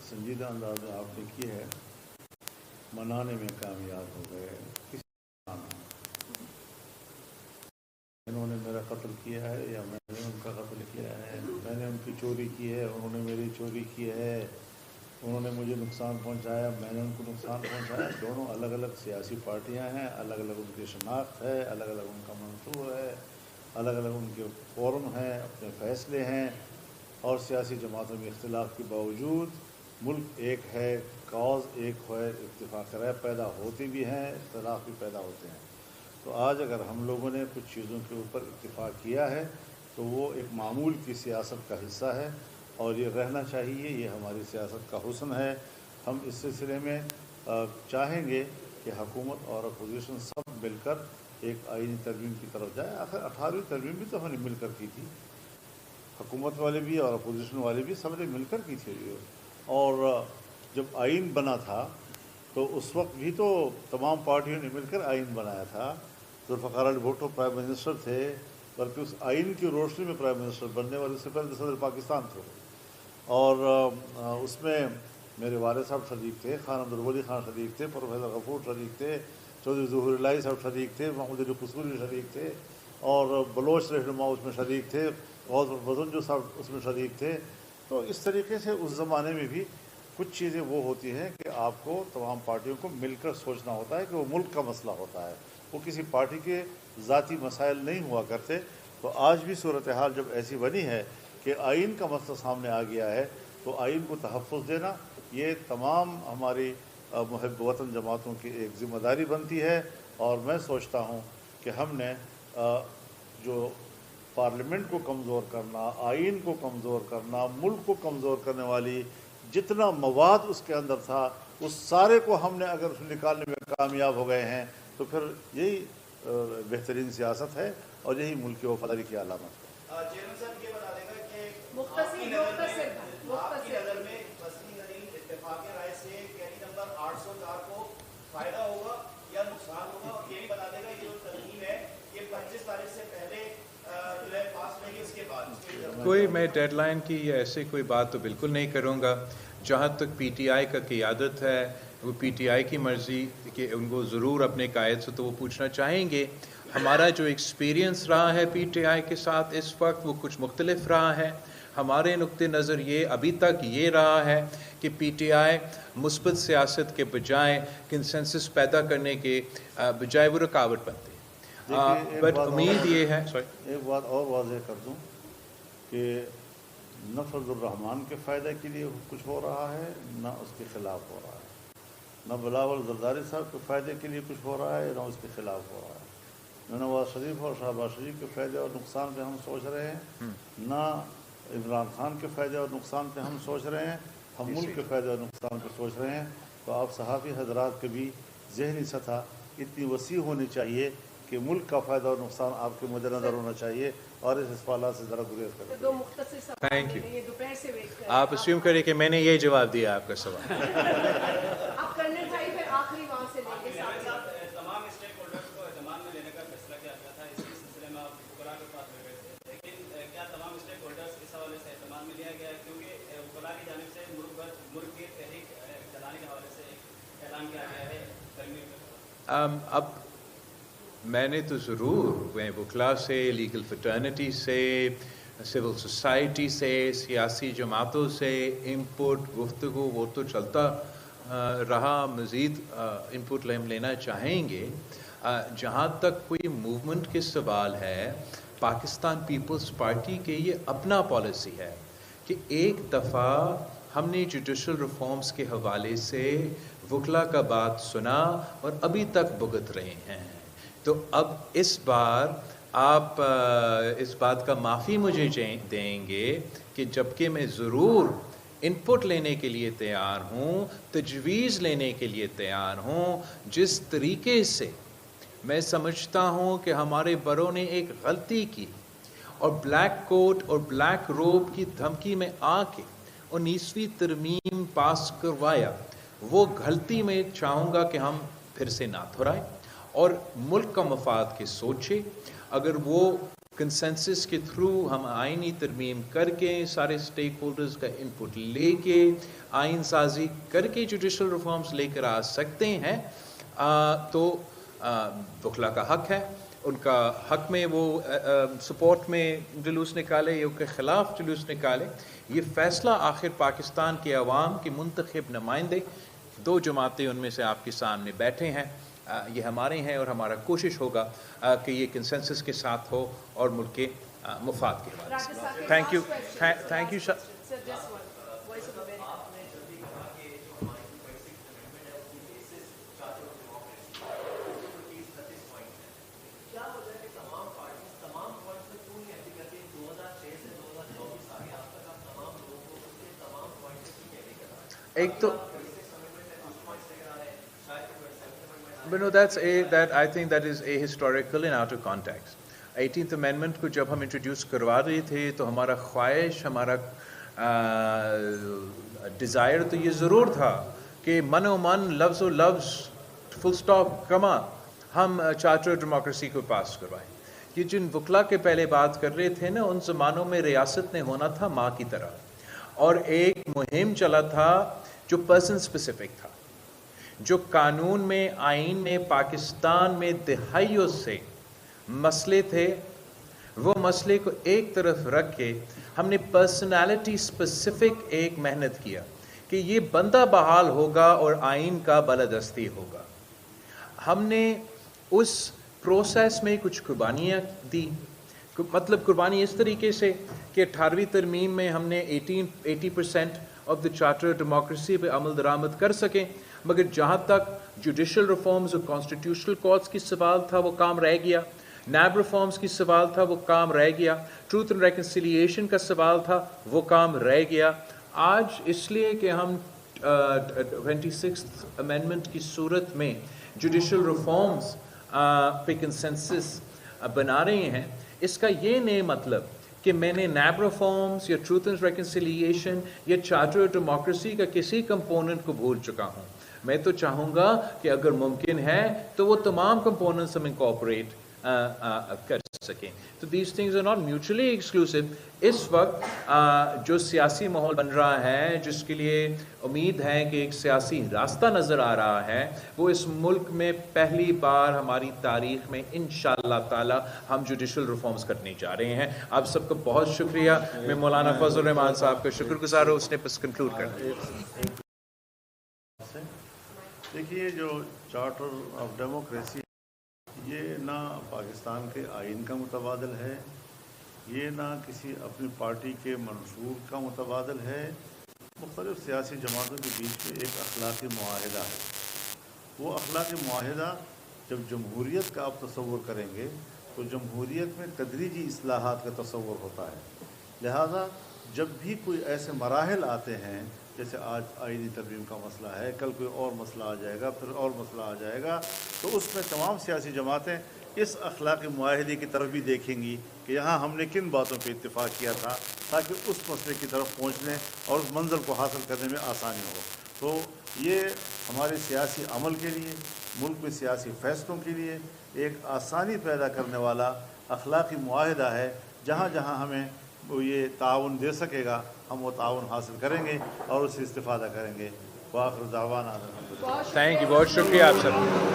संजीदा अंदाज में आपने की है, मनाने में कामयाब हो गए। इन्होंने मेरा कत्ल किया है या मैंने उनका कत्ल किया है, मैंने उनकी चोरी की है, उन्होंने मेरी चोरी की है, उन्होंने मुझे नुकसान पहुंचाया, मैंने उनको नुकसान पहुंचाया। दोनों अलग अलग सियासी पार्टियां हैं, अलग अलग उनकी शनाख्त है, अलग अलग उनका मंसूर है, अलग अलग उनके फोरम हैं, अपने फैसले हैं। और सियासी जमातों में इख्तिलाफ के बावजूद मुल्क एक है, कॉज एक है, इत्तेफाक राय पैदा होती भी हैं, इख्तिलाफ भी पैदा होते हैं। तो आज अगर हम लोगों ने कुछ चीज़ों के ऊपर इत्तेफाक किया है तो वो एक मामूल की सियासत का हिस्सा है और ये रहना चाहिए, ये हमारी सियासत का हुस्न है। हम इस सिलसिले में चाहेंगे कि हुकूमत और अपोजिशन सब मिलकर एक आईनी तरमीम की तरफ जाए। आखिर 18वीं तरमीम भी तो हमने मिलकर की थी, हुकूमत वाले भी और अपोजिशन वाले भी सबने मिलकर की थी। और जब आइन बना था तो उस वक्त भी तो तमाम पार्टियों ने मिलकर आइन बनाया था। जुल्फ़िकार अली भुट्टो प्राइम मिनिस्टर थे, बल्कि उस आइन की रोशनी में प्राइम मिनिस्टर बनने वाले से पहले सदर पाकिस्तान थे। और उसमें मेरे वाले साहब शरीक थे, खान अब्दुल वली खान शरीक थे, प्रोफेसर गफूर शरीक थे, चौधरी ज़ुहूर इलाही साहब शरीक थे, महमूद अली कसूरी शरीक थे, और बलोच रहनुमा उसमें शरीक थे, गौस बजंजो साहब उसमें शरीक थे। तो इस तरीके से उस ज़माने में भी कुछ चीज़ें वो होती हैं कि आपको तमाम पार्टियों को मिलकर सोचना होता है कि वो मुल्क का मसला होता है, वो किसी पार्टी के ज़ाती मसाइल नहीं हुआ करते। तो आज भी सूरत हाल जब ऐसी बनी है कि आइन का मसला सामने आ गया है तो आइन को तहफ़्फ़ुज़ देना ये तमाम हमारी मुहब्ब वतन जमातों की एक ज़िम्मेदारी बनती है। और मैं सोचता हूँ कि हमने जो पार्लियामेंट को कमज़ोर करना, आइन को कमज़ोर करना, मुल्क को कमज़ोर करने वाली जितना मवाद उसके अंदर था उस सारे को हमने अगर निकालने में कामयाब हो गए हैं तो फिर यही बेहतरीन सियासत है और यही मुल्क की वफादारी की अलामत है। चेयरमैन साहब ये बता देगा कि आपकी नज़र में मसली इत्तेफाक राय से कैदी नंबर 804 को फायदा होगा या नुकसान होगा, और ये भी बता देगा ये जो तरमीम है ये 25 तारीख से पहले जो है पास होगी उसके बाद कोई मैं डेडलाइन की या ऐसे कोई बात तो बिल्कुल नहीं करूँगा। जहाँ तक पीटीआई का क़ियादत है वो पीटीआई की मर्ज़ी कि उनको ज़रूर अपने कायद से तो वो पूछना चाहेंगे। हमारा जो एक्सपीरियंस रहा है पीटीआई के साथ इस वक्त वो कुछ मुख्तलिफ रहा है। हमारे नुक्ते नज़र ये अभी तक ये रहा है कि पीटीआई मुस्बत सियासत के बजाय कंसेंसस पैदा करने के बजाय वो रुकावट बनती है। बट उम्मीद ये है, एक बात और वाज़ेह कर दूँ कि न फजलुर रहमान के फ़ायदे के लिए कुछ हो रहा है, न उसके ख़िलाफ़ हो रहा है, न बिलावल ज़रदारी साहब के फ़ायदे के लिए कुछ हो रहा है, न उसके ख़िलाफ़ हो रहा है। न नवाज़ शरीफ और शहबाज शरीफ के फ़ायदे और नुकसान पे हम सोच रहे हैं, न इमरान खान के फ़ायदे और नुकसान पे हम सोच रहे हैं, हम मुल्क के फ़ायदे और नुकसान पे सोच रहे हैं। तो आप सहाफ़ी हज़रात के भी ज़हनी सतह इतनी वसी होनी चाहिए कि मुल्क का फ़ायदा और नुकसान आपके मद्देनज़र होना चाहिए और इस सवाल से ज़रा गुरेज करें। Thank you. आप अस्यूम करें कि मैंने ये जवाब दिया आपका सवाल। अब मैंने तो ज़रूर वकला से, लीगल फ्रेटर्निटी से, सिविल सोसाइटी से, सियासी जमातों से इनपुट गुफ्तगू वो तो चलता रहा, मज़ीद इनपुट हम लेना चाहेंगे। जहाँ तक कोई मूवमेंट के सवाल है, पाकिस्तान पीपल्स पार्टी के ये अपना पॉलिसी है कि एक दफ़ा हमने जुडिशल रिफॉर्म्स के हवाले से वकला का बात सुना और अभी तक भुगत रहे हैं। तो अब इस बार आप इस बात का माफ़ी मुझे देंगे कि जबकि मैं ज़रूर इनपुट लेने के लिए तैयार हूँ, तजवीज़ लेने के लिए तैयार हूँ, जिस तरीके से मैं समझता हूँ कि हमारे बड़ों ने एक गलती की और ब्लैक कोट और ब्लैक रोब की धमकी में आके 19वीं तरमीम पास करवाया, वो गलती में चाहूँगा कि हम फिर से ना दोहराएं और मुल्क का मफाद के सोचे। अगर वो کنسنسس کے تھرو ہم آئینی ترمیم کر کے سارے سٹیک ہولڈرز کا انپٹ لے کے آئین سازی کر کے جوڈیشل ریفارمز لے کر آ سکتے ہیں، تو وکلا کا حق ہے، ان کا حق میں وہ سپورٹ میں جلوس نکالے یا کے خلاف جلوس نکالے. یہ فیصلہ آخر پاکستان کے عوام کے منتخب نمائندے 2 جماعتیں ان میں سے آپ کے سامنے بیٹھے ہیں، یہ ہمارے ہیں، اور ہمارا کوشش ہوگا کہ یہ کنسنسس کے ساتھ ہو اور ملک کے مفاد کے حوالے سے. Thank you. Thank you. ایک تو I think that is ahistorical and out of context. 18th Amendment کو جب ہم انٹروڈیوس کروا رہے تھے تو ہمارا خواہش، ہمارا ڈیزائر تو یہ ضرور تھا کہ من و من، لفظ و لفظ، فل سٹاپ کما ہم چارٹر ڈیموکریسی کو پاس کروائیں. یہ جن وکلا کے پہلے بات کر رہے تھے نا، ان زمانوں میں ریاست نے ہونا تھا ماں کی طرح، اور ایک مہم چلا تھا جو پرسن سپیسیفک تھا، جو قانون میں، آئین میں، پاکستان میں دہائیوں سے مسئلے تھے، وہ مسئلے کو ایک طرف رکھ کے ہم نے پرسنالٹی سپیسیفک ایک محنت کیا کہ یہ بندہ بحال ہوگا اور آئین کا بالادستی ہوگا. ہم نے اس پروسیس میں کچھ قربانیاں دی، مطلب قربانی اس طریقے سے کہ 18ویں ترمیم میں ہم نے 80% آف دا چارٹر ڈیموکریسی پہ عمل درآمد کر سکیں، مگر جہاں تک جوڈیشل ریفارمز اور کانسٹیٹیوشنل کورٹس کی سوال تھا وہ کام رہ گیا، نیب ریفارمز کی سوال تھا وہ کام رہ گیا، ٹروتھ اینڈ ریکنسیلیشن کا سوال تھا وہ کام رہ گیا. آج اس لیے کہ ہم 26th امینڈمنٹ کی صورت میں جوڈیشل ریفارمز پہ کنسنسس بنا رہے ہیں، اس کا یہ نہیں مطلب کہ میں نے نیب ریفارمز یا ٹروتھ اینڈ ریکنسیلیشن یا چارٹر ڈیموکریسی کا کسی کمپوننٹ کو بھول چکا ہوں. میں تو چاہوں گا کہ اگر ممکن ہے تو وہ تمام کمپوننٹس ہم انکارپوریٹ کر سکیں. تو these things are not mutually exclusive. اس وقت جو سیاسی ماحول بن رہا ہے، جس کے لیے امید ہے کہ ایک سیاسی راستہ نظر آ رہا ہے، وہ اس ملک میں پہلی بار ہماری تاریخ میں انشاءاللہ تعالی ہم جوڈیشل ریفارمز کرنے جا رہے ہیں. آپ سب کو بہت شکریہ. میں مولانا فضل الرحمان صاحب کا شکر گزار ہوں، اس نے بس کنکلوڈ کرنا. دیکھیے، جو چارٹر آف ڈیموکریسی یہ نہ پاکستان کے آئین کا متبادل ہے، یہ نہ کسی اپنی پارٹی کے منشور کا متبادل ہے. مختلف سیاسی جماعتوں کے بیچ میں ایک اخلاقی معاہدہ ہے. وہ اخلاقی معاہدہ جب جمہوریت کا آپ تصور کریں گے تو جمہوریت میں تدریجی اصلاحات کا تصور ہوتا ہے. لہذا جب بھی کوئی ایسے مراحل آتے ہیں، جیسے آج آئینی ترمیم کا مسئلہ ہے، کل کوئی اور مسئلہ آ جائے گا، پھر اور مسئلہ آ جائے گا، تو اس میں تمام سیاسی جماعتیں اس اخلاقی معاہدے کی طرف بھی دیکھیں گی کہ یہاں ہم نے کن باتوں پہ اتفاق کیا تھا، تاکہ اس مسئلے کی طرف پہنچنے اور اس منزل کو حاصل کرنے میں آسانی ہو. تو یہ ہمارے سیاسی عمل کے لیے، ملک میں سیاسی فیصلوں کے لیے ایک آسانی پیدا کرنے والا اخلاقی معاہدہ ہے. جہاں جہاں ہمیں وہ یہ تعاون دے سکے گا، ہم وہ تعاون حاصل کریں گے اور اس سے استفادہ کریں گے. وآخر دعوانا الحمدللہ. تھینک یو، بہت شکریہ آپ سب.